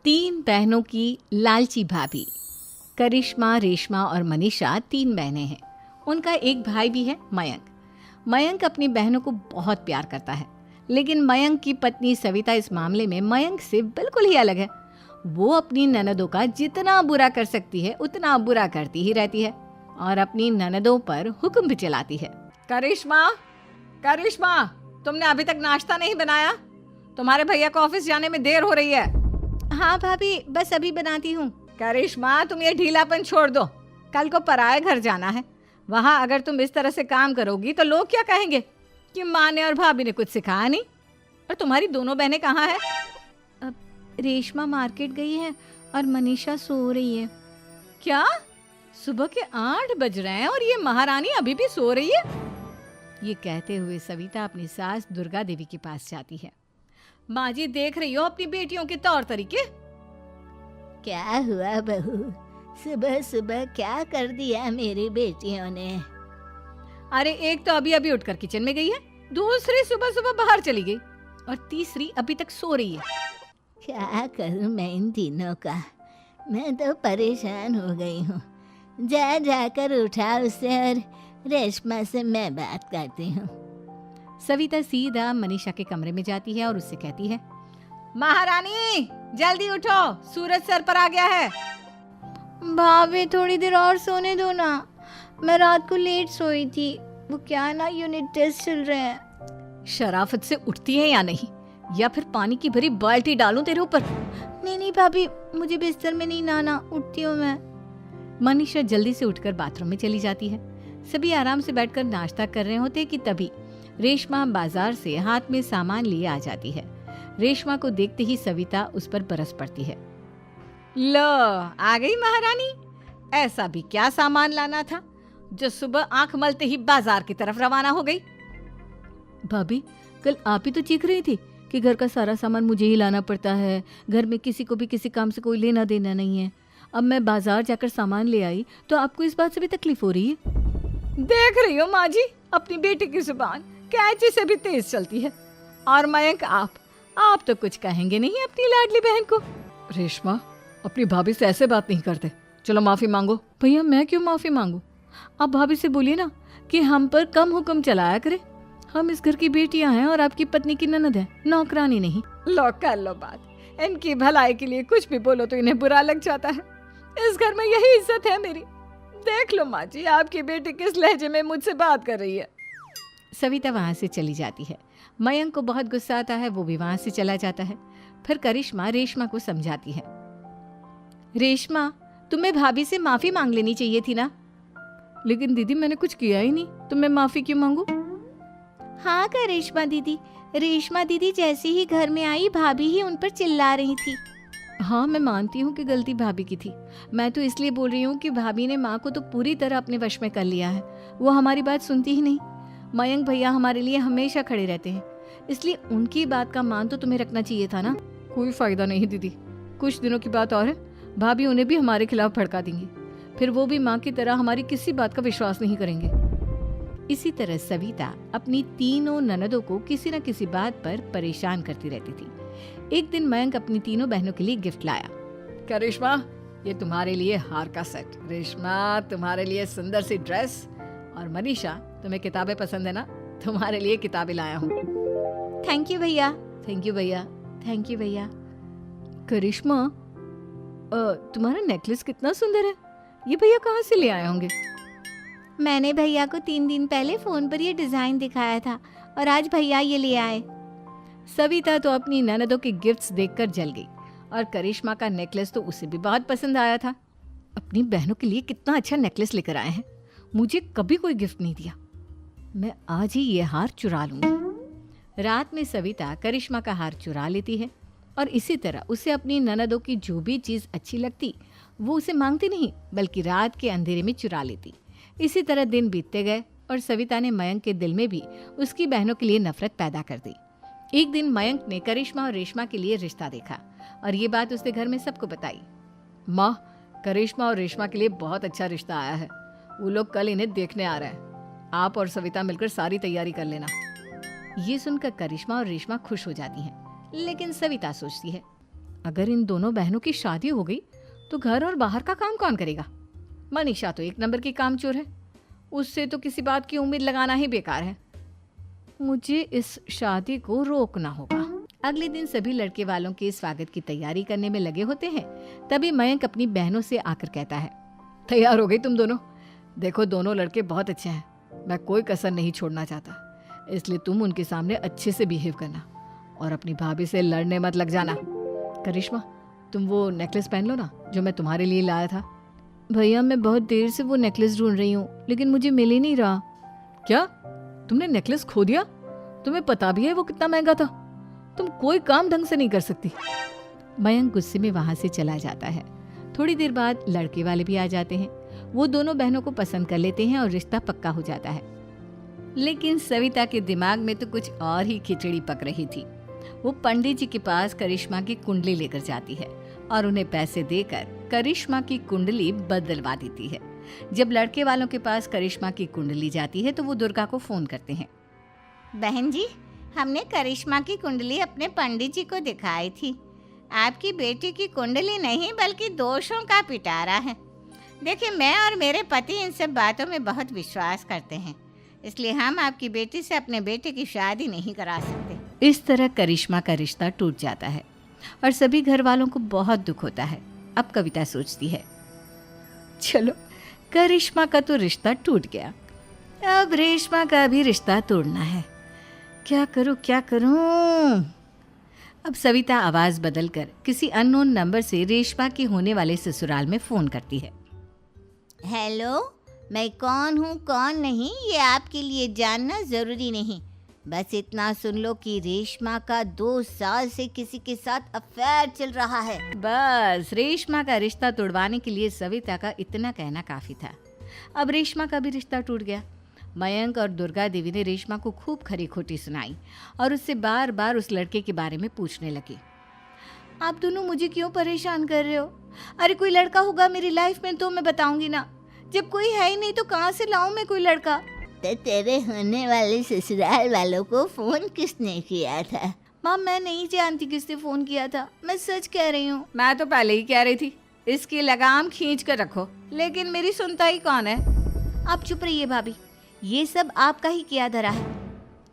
तीन बहनों की लालची भाभी। करिश्मा, रेशमा और मनीषा तीन बहनें हैं। उनका एक भाई भी है, मयंक। मयंक अपनी बहनों को बहुत प्यार करता है, लेकिन मयंक की पत्नी सविता इस मामले में मयंक से बिल्कुल ही अलग है। वो अपनी ननदों का जितना बुरा कर सकती है उतना बुरा करती ही रहती है और अपनी ननदों पर हुक्म भी चलाती है। करिश्मा, करिश्मा, तुमने अभी तक नाश्ता नहीं बनाया? तुम्हारे भैया को ऑफिस जाने में देर हो रही है। हाँ भाभी, बस अभी बनाती हूँ। करिश्मा, तुम ये ढीलापन छोड़ दो। कल को पराए घर जाना है। वहाँ अगर तुम इस तरह से काम करोगी तो लोग क्या कहेंगे कि माँ ने और भाभी ने कुछ सिखाया नहीं। और तुम्हारी दोनों बहनें कहाँ हैं? अब रेशमा मार्केट गई है और मनीषा सो रही है। क्या? सुबह के 8 बज रहे हैं और ये महारानी अभी भी सो रही है? ये कहते हुए सविता अपनी सास दुर्गा देवी के पास जाती है। माँ जी, देख रही हो अपनी बेटियों के तौर तरीके? क्या हुआ बहू, सुबह सुबह क्या कर दिया मेरी बेटियों ने? अरे एक तो अभी अभी उठकर किचन में गई है, दूसरी सुबह सुबह बाहर चली गई और तीसरी अभी तक सो रही है। क्या करूं मैं इन तीनों का? मैं तो परेशान हो गई हूँ। जा जाकर उठा उसे और रेशमा से मैं बात करती हूँ। सविता सीधा मनीषा के कमरे में जाती है और उससे कहती है, महारानी जल्दी उठो, सूरज सर पर आ गया है। भाभी थोड़ी देर और सोने दो ना, मैं रात को लेट सोई थी। वो क्या ना, यूनिट टेस्ट चल रहे हैं। शराफत से उठती है या नहीं, या फिर पानी की भरी बाल्टी डालूं तेरे ऊपर? नहीं नहीं भाभी, मुझे बिस्तर में नहीं नहाना, उठती हूँ मैं। मनीषा जल्दी से उठकर बाथरूम में चली जाती है। सभी आराम से बैठकर नाश्ता कर रहे होते कि तभी रेशमा बाजार से हाथ में सामान लिए आ जाती है। रेशमा को देखते ही सविता उस पर बरस पड़ती है। लो, आ गई महारानी। ऐसा भी क्या सामान लाना था जो सुबह आंख मलते ही बाजार की तरफ रवाना हो गई? भाभी, कल आप ही तो चीख रही थी कि घर का सारा सामान मुझे ही लाना पड़ता है, घर में किसी को भी किसी काम से कोई लेना देना नहीं है। अब मैं बाजार जाकर सामान ले आई तो आपको इस बात से भी तकलीफ हो रही है? देख रही हो माँ जी, अपनी बेटी की जुबान कैंची से भी तेज चलती है। और मयंक, आप तो कुछ कहेंगे नहीं अपनी लाडली बहन को? रेशमा, अपनी भाभी से ऐसे बात नहीं करते। चलो माफी मांगो। भैया, मैं क्यों माफी मांगू? आप भाभी से बोलिए ना कि हम पर कम हुक्म चलाया करे। हम इस घर की बेटियां हैं और आपकी पत्नी की ननद है, नौकरानी नहीं। लो कर लो बात। इनकी भलाई के लिए कुछ भी बोलो तो इन्हें बुरा लग जाता है। इस घर में यही इज्जत है मेरी। देख लो माँ जी, आपकी बेटी किस लहजे में मुझसे बात कर रही है। सविता वहां से चली जाती है। मयंक को बहुत गुस्सा आता है, वो भी वहां से चला जाता है। फिर करिश्मा रेशमा को समझाती है, रेशमा, तुम्हें भाभी से माफी मांग लेनी चाहिए थी ना। लेकिन दीदी, मैंने कुछ किया ही नहीं, तो मैं माफी क्यों मांगू? हाँ करिश्मा दीदी, रेशमा दीदी जैसे ही घर में आई भाभी ही उन पर चिल्ला रही थी। हाँ, मैं मानती हूँ कि गलती भाभी की थी। मैं तो इसलिए बोल रही हूँ कि भाभी ने माँ को तो पूरी तरह अपने वश में कर लिया है। वो हमारी बात सुनती ही नहीं। मयंक भैया हमारे लिए हमेशा खड़े रहते हैं, इसलिए उनकी बात का मान तो तुम्हें रखना चाहिए था ना। कोई फायदा नहीं दीदी, कुछ दिनों की बात और है, भाभी उन्हें भी हमारे खिलाफ भड़का देंगी। फिर वो भी माँ की तरह हमारी किसी बात का विश्वास नहीं करेंगे। इसी तरह सविता अपनी तीनों ननदों को किसी न किसी बात पर परेशान करती रहती थी। एक दिन मयंक अपनी तीनों बहनों के लिए गिफ्ट लाया। क्या रेशमा, ये तुम्हारे लिए हार का सेट। रेशमा, तुम्हारे लिए सुंदर सी ड्रेस। और मनीषा, तुम्हें किताबें पसंद है ना, तुम्हारे लिए किताबें लाया हूँ। थैंक यू भैया। थैंक यू भैया। थैंक यू भैया। करिश्मा, तुम्हारा नेकलेस कितना सुंदर है, ये भैया कहाँ से ले आए होंगे? मैंने भैया को 3 दिन पहले फोन पर ये डिजाइन दिखाया था और आज भैया ये ले आए। सविता तो अपनी ननदों के गिफ्ट्स देखकर जल गई और करिश्मा का नेकलेस तो उसे भी बहुत पसंद आया था। अपनी बहनों के लिए कितना अच्छा नेकलेस लेकर आए हैं, मुझे कभी कोई गिफ्ट नहीं दिया। मैं आज ही ये हार चुरा लूंगी। रात में सविता करिश्मा का हार चुरा लेती है और इसी तरह उसे अपनी ननदों की जो भी चीज़ अच्छी लगती वो उसे मांगती नहीं, बल्कि रात के अंधेरे में चुरा लेती। इसी तरह दिन बीतते गए और सविता ने मयंक के दिल में भी उसकी बहनों के लिए नफरत पैदा कर दी। एक दिन मयंक ने करिश्मा और रेशमा के लिए रिश्ता देखा और ये बात उसने घर में सबको बताई। माँ, करिश्मा और रेशमा के लिए बहुत अच्छा रिश्ता आया है, वो लोग कल इन्हें देखने आ रहे हैं। आप और सविता मिलकर सारी तैयारी कर लेना। ये सुनकर करिश्मा और रेशमा खुश हो जाती हैं, लेकिन सविता सोचती है, अगर इन दोनों बहनों की शादी हो गई तो घर और बाहर का काम कौन करेगा? मनीषा तो एक नंबर की कामचोर है, उससे तो किसी बात की उम्मीद लगाना ही बेकार है। मुझे इस शादी को रोकना होगा। अगले दिन सभी लड़के वालों के स्वागत की तैयारी करने में लगे होते हैं। तभी मयंक अपनी बहनों से आकर कहता है, तैयार हो गई तुम दोनों? देखो दोनों लड़के बहुत अच्छे हैं, मैं कोई कसर नहीं छोड़ना चाहता, इसलिए तुम उनके सामने अच्छे से बिहेव करना और अपनी भाभी से लड़ने मत लग जाना। करिश्मा, तुम वो नेकलेस पहन लो ना जो मैं तुम्हारे लिए लाया था। भैया मैं बहुत देर से वो नेकलेस ढूंढ रही हूँ, लेकिन मुझे मिल ही नहीं रहा। क्या तुमने नेकलेस खो दिया? तुम्हें पता भी है वो कितना महंगा था? तुम कोई काम ढंग से नहीं कर सकती। मयंक गुस्से में वहां से चला जाता है। थोड़ी देर बाद लड़के वाले भी आ जाते हैं। वो दोनों बहनों को पसंद कर लेते हैं और रिश्ता पक्का हो जाता है। लेकिन सविता के दिमाग में तो कुछ और ही खिचड़ी पक रही थी। वो पंडित जी के पास करिश्मा की कुंडली लेकर जाती है और उन्हें पैसे देकर करिश्मा की कुंडली बदलवा देती है। जब लड़के वालों के पास करिश्मा की कुंडली जाती है तो वो दुर्गा को फोन करते हैं। बहन जी, हमने करिश्मा की कुंडली अपने पंडित जी को दिखाई थी। आपकी बेटी की कुंडली नहीं बल्कि दोषों का पिटारा है। देखिए, मैं और मेरे पति इन सब बातों में बहुत विश्वास करते हैं, इसलिए हम आपकी बेटी से अपने बेटे की शादी नहीं करा सकते। इस तरह करिश्मा का रिश्ता टूट जाता है और सभी घर वालों को बहुत दुख होता है। अब कविता सोचती है, चलो करिश्मा का तो रिश्ता टूट गया, अब रेशमा का भी रिश्ता तोड़ना है। क्या करूं? अब सविता आवाज बदलकर किसी अननोन नंबर से रेशमा के होने वाले ससुराल में फोन करती है। हेलो, मैं कौन हूँ कौन नहीं ये आपके लिए जानना ज़रूरी नहीं, बस इतना सुन लो कि रेशमा का 2 साल से किसी के साथ अफेयर चल रहा है। बस रेशमा का रिश्ता तोड़वाने के लिए सविता का इतना कहना काफी था। अब रेशमा का भी रिश्ता टूट गया। मयंक और दुर्गा देवी ने रेशमा को खूब खरी खोटी सुनाई और उससे बार बार उस लड़के के बारे में पूछने लगी। आप दोनों मुझे क्यों परेशान कर रहे हो? अरे कोई लड़का होगा मेरी लाइफ में तो मैं बताऊंगी ना, जब कोई है ही नहीं तो कहाँ से लाऊं मैं कोई लड़का? तो तेरे होने वाले ससुराल वालों को फोन किसने किया था? माँ, मैं नहीं जानती किसने फोन किया था, मैं सच कह रही हूँ। मैं तो पहले ही कह रही थी इसकी लगाम खींच कर रखो, लेकिन मेरी सुनता ही कौन है। आप चुप रहिए भाभी, ये सब आपका ही किया धरा है।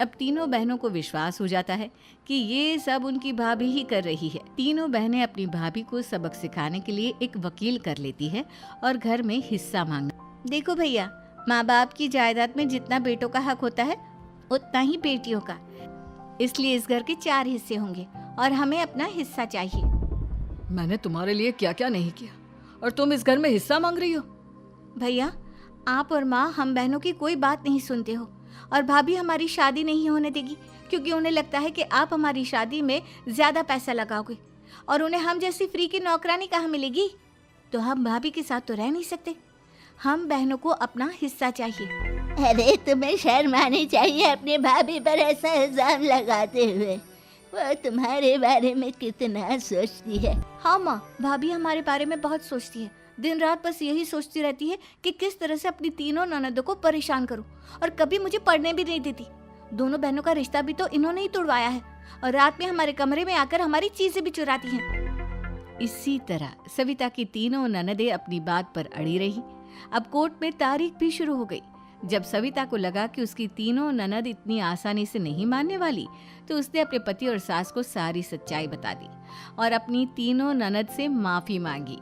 अब तीनों बहनों को विश्वास हो जाता है कि ये सब उनकी भाभी ही कर रही है। तीनों बहनें अपनी भाभी को सबक सिखाने के लिए एक वकील कर लेती है और घर में हिस्सा मांगना। देखो भैया, माँ बाप की जायदाद में जितना बेटों का हक होता है उतना ही बेटियों का, इसलिए इस घर के 4 हिस्से होंगे और हमें अपना हिस्सा चाहिए। मैंने तुम्हारे लिए क्या क्या नहीं किया और तुम इस घर में हिस्सा मांग रही हो? भैया, आप और माँ हम बहनों की कोई बात नहीं सुनते हो और भाभी हमारी शादी नहीं होने देगी क्योंकि उन्हें लगता है कि आप हमारी शादी में ज्यादा पैसा लगाओगे और उन्हें हम जैसी फ्री की नौकरानी कहाँ मिलेगी। तो हम भाभी के साथ तो रह नहीं सकते, हम बहनों को अपना हिस्सा चाहिए। अरे तुम्हें शर्म आनी चाहिए अपने भाभी पर ऐसा इल्जाम लगाते हुए। वो तुम्हारे बारे में कितना सोचती है। हाँ माँ, भाभी हमारे बारे में बहुत सोचती है, दिन रात बस यही सोचती रहती है कि किस तरह से अपनी तीनों ननदों को परेशान करूं और कभी मुझे पढ़ने भी नहीं देती। दोनों बहनों का रिश्ता भी तो इन्होंने ही तोड़वाया है और रात में हमारे कमरे में आकर हमारी चीजें भी चुराती हैं। इसी तरह सविता की तीनों ननदें अपनी बात पर अड़ी रही। अब कोर्ट में तारीख भी शुरू हो गई। जब सविता को लगा कि उसकी तीनों ननद इतनी आसानी से नहीं मानने वाली, तो उसने अपने पति और सास को सारी सच्चाई बता दी और अपनी तीनों ननद से माफी मांगी।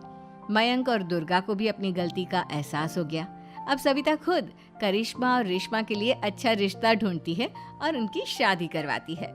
मयंक और दुर्गा को भी अपनी गलती का एहसास हो गया। अब सविता खुद करिश्मा और रेशमा के लिए अच्छा रिश्ता ढूंढती है और उनकी शादी करवाती है।